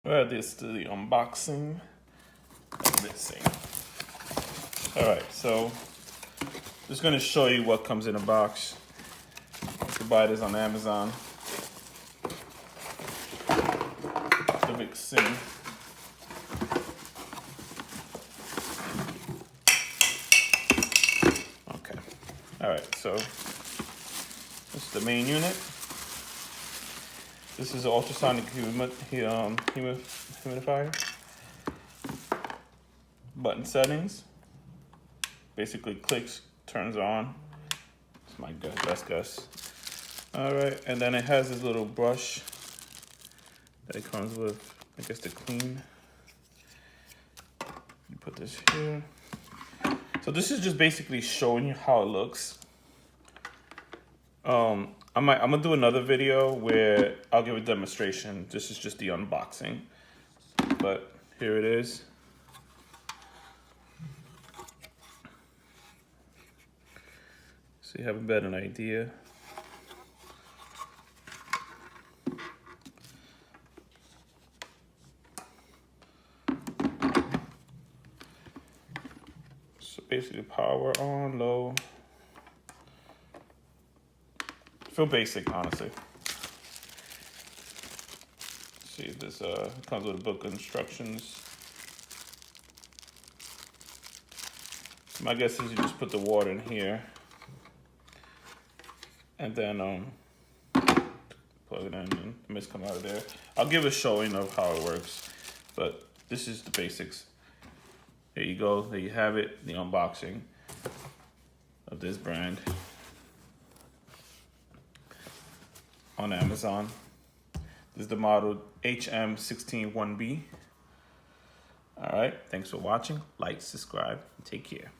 Well, this is the unboxing of this thing. All right, so just gonna show you what comes in a box. You can buy this on Amazon. The Victsing. Okay. All right, so this is the main unit. This is an ultrasonic humidifier. Button settings. Basically clicks, turns on. It's my best guess. All right, and then it has this little brush that it comes with, I guess, to clean. You put this here. So this is just basically showing you how it looks. I'm gonna do another video where I'll give a demonstration. This is just the unboxing, but here it is. So you have a better idea. So basically power on, low. Feel basic, honestly. See, this comes with a book of instructions. My guess is you just put the water in here and then plug it in and the mist come out of there. I'll give a showing of how it works, but this is the basics. There you go, there you have it, the unboxing of this brand on Amazon. This is the model HM161B. All right, thanks for watching. Like, subscribe, and take care.